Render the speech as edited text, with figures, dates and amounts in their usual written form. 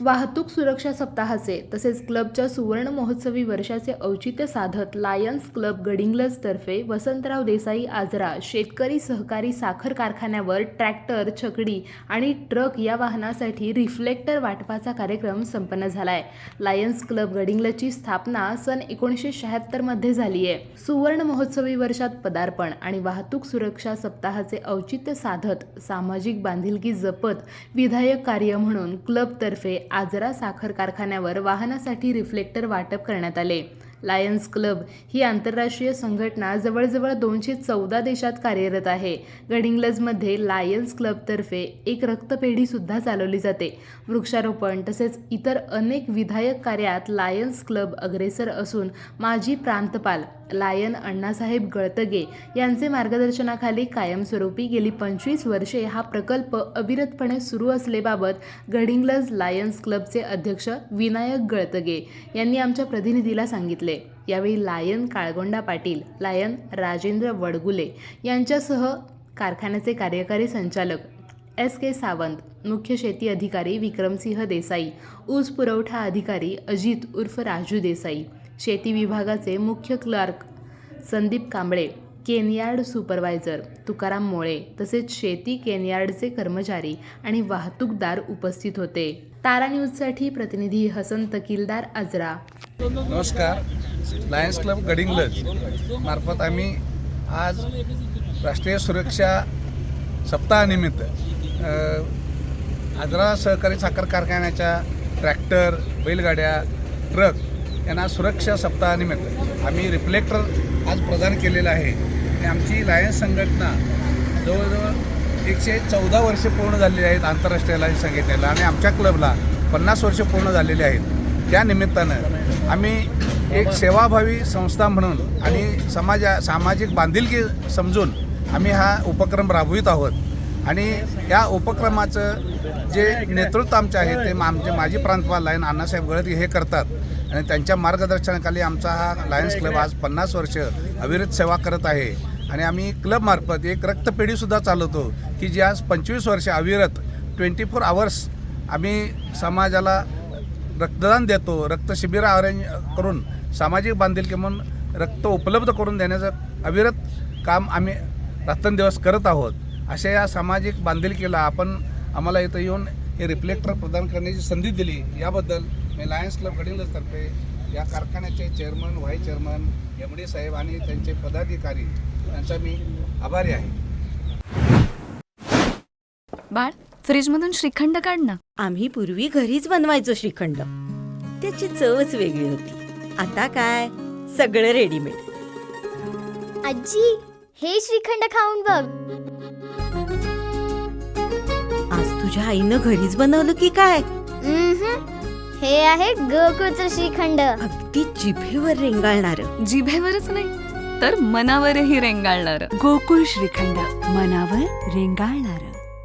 वाहतूक सुरक्षा सप्ताहाचे तसेच क्लबच्या सुवर्ण महोत्सवी वर्षाचे औचित्य साधत लायन्स क्लब गडिंग्लजतर्फे वसंतराव देसाई आजरा शेतकरी सहकारी साखर कारखान्यावर ट्रॅक्टर, छकडी आणि ट्रक या वाहनासाठी रिफ्लेक्टर वाटपाचा कार्यक्रम संपन्न झाला आहे. लायन्स क्लब गडिंग्लजची स्थापना सन 1976 मध्ये झाली आहे. सुवर्ण महोत्सवी वर्षात पदार्पण आणि वाहतूक सुरक्षा सप्ताहाचे औचित्य साधत सामाजिक बांधिलकी जपत विधायक कार्य म्हणून क्लबतर्फे आजरा साखर कारखान्यावर वाहनासाठी रिफ्लेक्टर वाटप करण्यात आले. लायन्स क्लब ही आंतरराष्ट्रीय संघटना जवळजवळ 214 देशात कार्यरत आहे. गडिंग्लजमध्ये लायन्स क्लबतर्फे एक रक्तपेढी सुद्धा चालवली जाते. वृक्षारोपण तसेच इतर अनेक विधायक कार्यात लायन्स क्लब अग्रेसर असून माजी प्रांतपाल लायन अण्णासाहेब गळतगे यांचे मार्गदर्शनाखाली कायमस्वरूपी गेली 25 वर्षे हा प्रकल्प अविरतपणे सुरू असलेबाबत गडिंग्लज लायन्स क्लबचे अध्यक्ष विनायक गळतगे यांनी आमच्या प्रतिनिधीला सांगितले. यावेळी लायन काळगोंडा पाटील, लायन राजेंद्र वडगुले यांच्यासह कारखान्याचे कार्यकारी संचालक S.K. सावंत, मुख्य शेती अधिकारी विक्रमसिंह देसाई, ऊस पुरवठा अधिकारी अजित उर्फ राजू देसाई, शेती विभागाचे मुख्य क्लर्क संदीप कांबळे, केनयार्ड सुपरवायझर तुकाराम मोळे तसेच शेती केनयार्डचे कर्मचारी आणि वाहतूकदार उपस्थित होते. तारा न्यूजसाठी प्रतिनिधी हसन तकीलदार आजरा. नमस्कार. लायन्स क्लब गडिंग्लज मार्फत आम्ही आज राष्ट्रीय सुरक्षा सप्ताहानिमित्त आजरा सहकारी साखर कारखान्याच्या ट्रॅक्टर, बैलगाड्या, ट्रक यांना सुरक्षा सप्ताहानिमित्त आम्ही रिफ्लेक्टर आज प्रदान केलेलं आहे. आणि आमची लायन्स संघटना जवळजवळ 114 वर्षे पूर्ण झालेली आहेत आंतरराष्ट्रीय लायन्स संघटनेला आणि आमच्या क्लबला 50 वर्षे पूर्ण झालेली आहेत. त्या निमित्तानं आम्ही एक सेवाभावी संस्था म्हणून आणि सामाजिक बांधिलकी समजून आम्ही हा उपक्रम राबवित आहोत. आणि या उपक्रमाचं जे नेतृत्व आमचे आहे ते आमचे माजी प्रांतपाल लायन अण्णासाहेब गळतगे हे करतात. आणि त्यांच्या मार्गदर्शनाखाली आमचा हा लायन्स क्लब आज 50 वर्ष अविरत सेवा करत आहे. आणि आम्ही क्लबमार्फत एक रक्तपेढीसुद्धा चालवतो की जी आज 25 वर्ष अविरत 24 आवर्स आम्ही समाजाला रक्तदान देतो. रक्तशिबिरं अरेंज करून सामाजिक बांधिलकी म्हणून रक्त उपलब्ध करून देण्याचं अविरत काम आम्ही रात्रंदिवस करत आहोत. अशा या सामाजिक बांधिलकीला आम्हाला इथं येऊन हे रिफ्लेक्टर प्रदान करण्याची संधी दिली याबद्दल मी लायन्स क्लब गडिंग्लजतर्फे या कारखान्याचे चेअरमन, व्हाईस चेअरमन, MD साहेब आणि त्यांचे पदाधिकारी यांचा मी आभारी आहे. बाळ, फ्रीजमधून श्रीखंड काढ ना. आम्ही पूर्वी घरीच बनवायचो श्रीखंड. त्याची चवच वेगळी होती. आता काय सगळं रेडीमेड. आजी, हे श्रीखंड खाऊन बघ. आज तुझ्या आईनं घरीच बनवलं की काय? हे आहे गोकुळचं श्रीखंड. अगदी जिभेवर रेंगाळणार. जिभेवरच नाही तर मनावरही रेंगाळणार. गोकुळ श्रीखंड, मनावर रेंगाळणार.